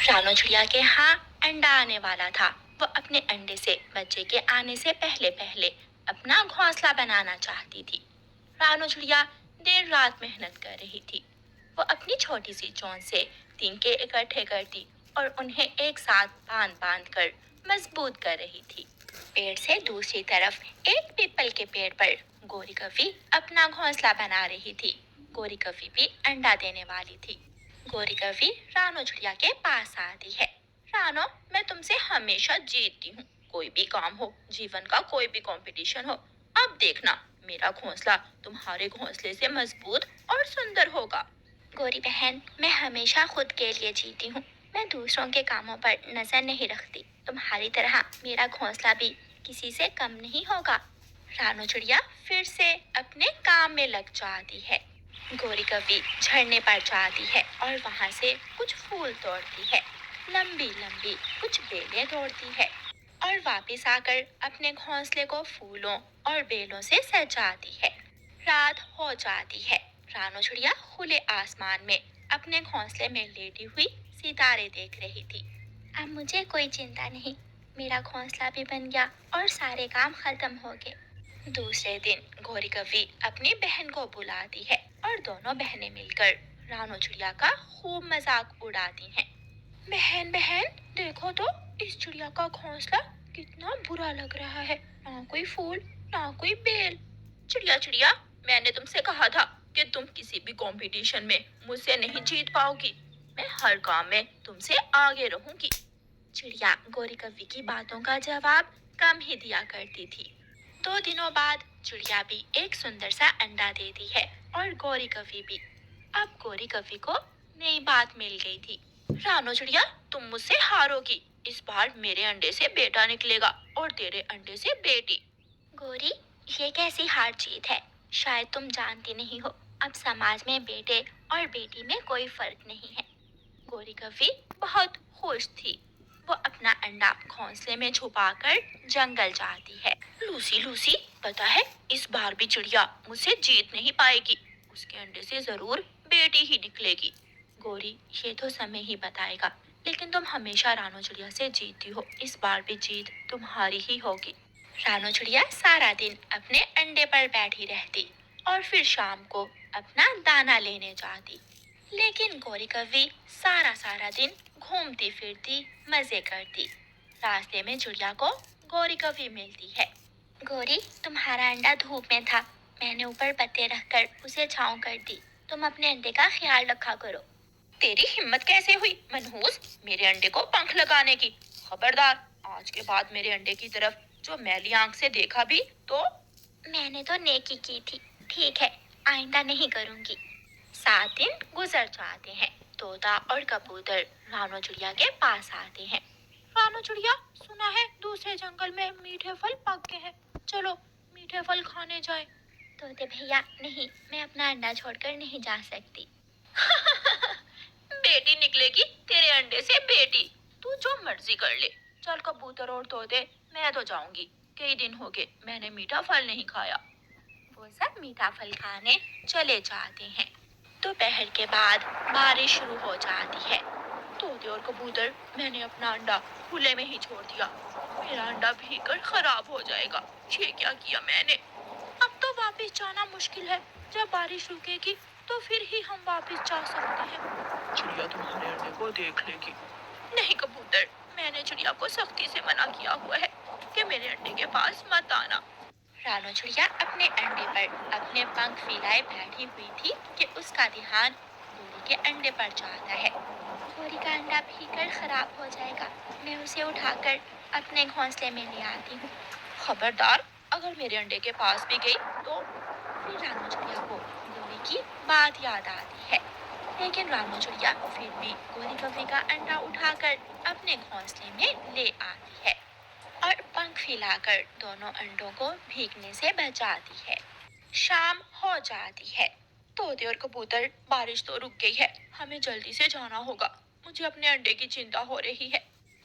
रानो चिड़िया के यहाँ अंडा आने वाला था। वो अपने अंडे से बच्चे के आने से पहले पहले अपना घोंसला बनाना चाहती थी। रानो चिड़िया दिन रात मेहनत कर रही थी। वो अपनी छोटी सी चोंच से तिनके इकट्ठे करती और उन्हें एक साथ बांध बांध कर मजबूत कर रही थी। पेड़ से दूसरी तरफ एक पीपल के पेड़ पर गोरी कवि अपना घोंसला बना रही थी। गोरी कवि भी अंडा देने वाली थी। गोरी कवि रानो चिड़िया के पास आती है। रानो, मैं तुमसे हमेशा जीतती हूँ। कोई भी काम हो, जीवन का कोई भी कंपटीशन हो, अब देखना मेरा घोंसला तुम्हारे घोंसले से मजबूत और सुंदर होगा। गोरी बहन, मैं हमेशा खुद के लिए जीती हूँ। मैं दूसरों के कामों पर नजर नहीं रखती। तुम्हारी तरह मेरा घोंसला भी किसी से कम नहीं होगा। रानो चिड़िया फिर से अपने काम में लग जाती है। गोरी कवि झरने पर जाती है और वहां से कुछ फूल तोड़ती है। लंबी लंबी कुछ बेलें तोड़ती है और वापस आकर अपने घोंसले को फूलों और बेलों से सजाती है। रात हो जाती है। रानो चिड़िया खुले आसमान में अपने घोंसले में लेटी हुई सितारे देख रही थी। अब मुझे कोई चिंता नहीं। मेरा घोंसला भी बन गया और सारे काम खत्म हो गए। दूसरे दिन गोरी कवि अपनी बहन को बुलाती है और दोनों बहनें मिलकर रानो चिड़िया का खूब मजाक उड़ाती हैं। बहन बहन, देखो तो इस चिड़िया का घोंसला कितना बुरा लग रहा है। ना कोई फूल, ना कोई बेल। चिड़िया चिड़िया, मैंने तुमसे कहा था कि तुम किसी भी कंपटीशन में मुझसे नहीं जीत पाओगी। मैं हर काम में तुमसे आगे रहूंगी। चिड़िया गोरी कवि की बातों का जवाब कम ही दिया करती थी। 2 दिनों बाद चिड़िया भी एक सुंदर सा अंडा देती है और गोरी कवि भी। अब गोरी कवि को नई बात मिल गई थी। रानो चिड़िया, तुम मुझसे हारोगी। इस बार मेरे अंडे से बेटा निकलेगा और तेरे अंडे से बेटी। गोरी, ये कैसी हार जीत है? शायद तुम जानती नहीं हो, अब समाज में बेटे और बेटी में कोई फर्क नहीं है। गोरी कवि बहुत खुश थी। वो अपना अंडा घोंसले में छुपाकर जंगल जाती है। लूसी लूसी, पता है इस बार भी चिड़िया मुझसे जीत नहीं पाएगी। उसके अंडे से जरूर बेटी ही निकलेगी। गोरी, ये तो समय ही बताएगा। लेकिन तुम हमेशा रानो चिड़िया से जीतती हो। इस बार भी जीत तुम्हारी ही होगी। रानो चिड़िया सारा दिन अपने अंडे पर बैठी रहती और फिर शाम को अपना दाना लेने जाती। लेकिन गोरी कवि सारा सारा दिन घूमती फिरती मजे करती। रास्ते में चिड़िया को गोरी कवि मिलती है। गोरी, तुम्हारा अंडा धूप में था। मैंने ऊपर पत्ते रखकर उसे छांव कर दी। तुम अपने अंडे का ख्याल रखा करो। तेरी हिम्मत कैसे हुई मनहूस, मेरे अंडे को पंख लगाने की? खबरदार, आज के बाद मेरे अंडे की तरफ जो मैली आंख से देखा भी तो। मैंने तो नेकी की थी। ठीक है, आइंदा नहीं करूंगी। 7 दिन गुजर जाते हैं। तोता और कबूतर रानो चिड़िया के पास आते हैं। रानो चिड़िया, सुना है दूसरे जंगल में मीठे फल पक गए हैं। चलो मीठे फल खाने जाए। तोते भैया, नहीं, मैं अपना अंडा छोड़कर नहीं जा सकती। बेटी निकलेगी तेरे अंडे से बेटी। तू जो मर्जी कर ले। चल कबूतर और तोते, मैं तो जाऊंगी। कई दिन हो गए मैंने मीठा फल नहीं खाया। वो सब मीठा फल खाने चले जाते हैं। दोपहर के बाद बारिश शुरू हो जाती है। तोते और कबूतर, मैंने अपना अंडा खुले में ही छोड़ दिया। मेरा अंडा भीगकर खराब हो जाएगा। ये क्या किया मैंने? अब तो वापस जाना मुश्किल है। जब बारिश रुकेगी तो फिर ही हम वापस जा सकते हैं। चिड़िया तुम्हारे अंडे को देख लेगी। नहीं कबूतर, मैंने चिड़िया को सख्ती से मना किया हुआ है कि मेरे अंडे के पास मत आना। रानो चिड़िया अपने अंडे पर अपने पंख फैलाए बैठी हुई थी कि उसका ध्यान गोरी के अंडे पर जाता है। गोरी का अंडा भीगकर खराब हो जाएगा। मैं उसे उठाकर अपने घोंसले में ले आती हूँ। खबरदार, अगर मेरे अंडे के पास भी गई तो। फिर रानो चिड़िया को गोरी की बात याद आती है। लेकिन रानो चिड़िया फिर भी गोरी कवि का अंडा उठाकर अपने घोंसले में ले आती है और पंख फैलाकर दोनों अंडों को भीगने से बचाती है। शाम हो जाती है। तोते और कबूतर, बारिश तो रुक गई है, हमें जल्दी से जाना होगा। मुझे अपने अंडे की चिंता हो रही है।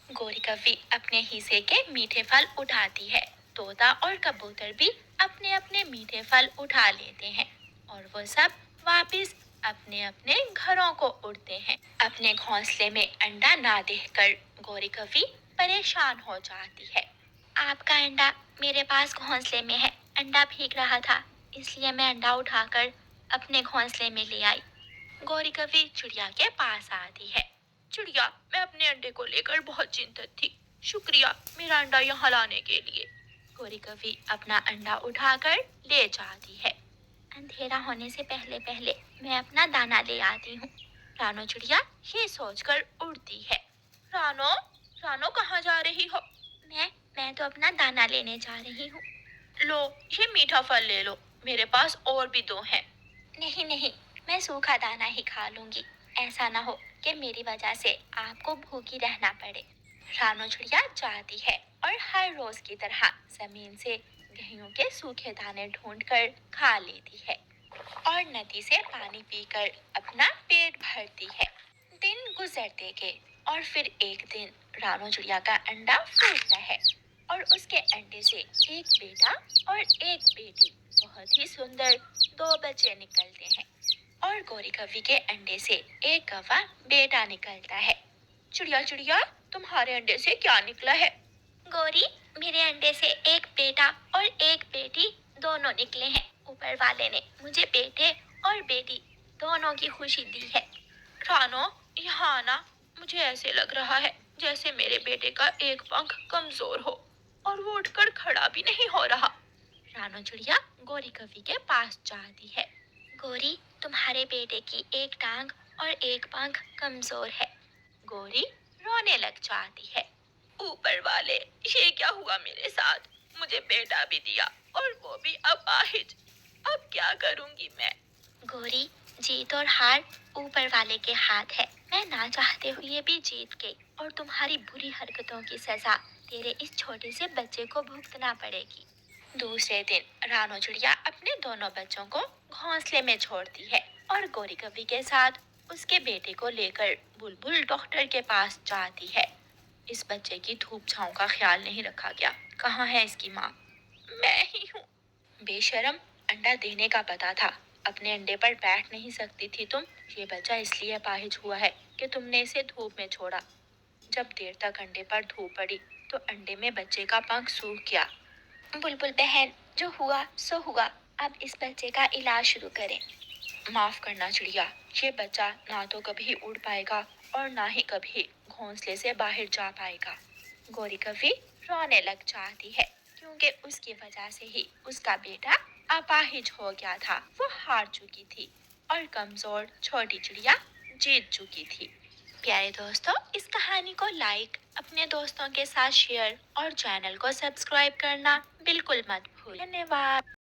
गोरी कवि अपने हिस्से के मीठे फल उठाती है। तोता और कबूतर भी अपने अपने मीठे फल उठा लेते हैं और वो सब वापस अपने अपने घरों को उड़ते हैं। अपने घोंसले में अंडा ना देखकर गौरी कवि परेशान हो जाती है। आपका अंडा मेरे पास घोंसले में है। अंडा भीग रहा था, इसलिए मैं अंडा उठाकर अपने घोंसले में ले आई। गौरी कवि चिड़िया के पास आती है। चिड़िया, मैं अपने अंडे को लेकर बहुत चिंतित थी। शुक्रिया मेरा अंडा यहाँ लाने के लिए। गौरी कवि अपना अंडा उठाकर ले जाती है। अंधेरा होने से पहले पहले मैं अपना दाना ले आती हूँ। रानो चिड़िया ये सोचकर उड़ती है। रानो, रानो कहाँ जा रही हो? मैं तो अपना दाना लेने जा रही हूँ। लो, ये मीठा फल ले लो, मेरे पास और भी दो हैं। नहीं नहीं, मैं सूखा दाना ही खा लूंगी। ऐसा ना हो कि मेरी वजह से आपको भूखी रहना पड़े। रानो चिड़िया जाती है और हर रोज की तरह जमीन से गेहूं के सूखे दाने ढूंढकर खा लेती है और नदी से पानी पीकर अपना पेट भरती है। दिन गुजरते गए और फिर एक दिन रानो चिड़िया का अंडा फूटता है और उसके अंडे से एक बेटा और एक बेटी, बहुत ही सुंदर दो बच्चे निकलते हैं। और गौरी कवि के अंडे से एक कौवा बेटा निकलता है। चिड़िया चिड़िया, तुम्हारे अंडे से क्या निकला है? गौरी, मेरे अंडे से एक बेटा और एक बेटी दोनों निकले हैं। ऊपर वाले ने मुझे बेटे और बेटी दोनों की खुशी दी है। रानो, यहाँ आना। मुझे ऐसे लग रहा है जैसे मेरे बेटे का एक पंख कमजोर हो और वो उठकर खड़ा भी नहीं हो रहा। रानो चिड़िया गौरी कवि के पास जाती है। गौरी, तुम्हारे बेटे की एक टांग और एक पंख कमजोर है। गौरी रोने लग जाती है। ऊपर वाले, ये क्या हुआ मेरे साथ? मुझे बेटा भी दिया और वो भी अपाहिज। अब क्या करूंगी मैं? गौरी, जीत और हार ऊपर वाले के हाथ है। मैं ना चाहते हुए भी जीत गई और तुम्हारी बुरी हरकतों की सजा तेरे इस छोटे से बच्चे को भुगतना पड़ेगी। दूसरे दिन रानो चिड़िया अपने दोनों बच्चों को घोंसले में छोड़ती है और गौरी कवि के साथ उसके बेटे को लेकर बुलबुल डॉक्टर के पास जाती है। इस बच्चे की धूप छांव का ख्याल नहीं रखा गया। कहाँ है इसकी माँ? मैं ही हूँ। बेशरम, अंडा देने का पता था, अपने अंडे पर बैठ नहीं सकती थी तुम। ये बच्चा इसलिए अपाहिज हुआ है कि तुमने इसे धूप में छोड़ा। जब देर तक अंडे पर धूप पड़ी तो अंडे में बच्चे का पंख सूख गया। बुलबुल बहन, जो हुआ सो हुआ। अब इस बच्चे का इलाज शुरू करें। माफ करना चिड़िया, ये बच्चा ना तो कभी उड़ पाएगा और ना ही कभी घोंसले से बाहर जा पाएगा। गौरी कवि रोने लग जाती है क्योंकि उसकी वजह से ही उसका बेटा अपाहिज हो गया था। वो हार चुकी थी और कमजोर छोटी चिड़िया जीत चुकी थी। प्यारे दोस्तों, इस कहानी को लाइक, अपने दोस्तों के साथ शेयर और चैनल को सब्सक्राइब करना बिल्कुल मत भूलें। धन्यवाद।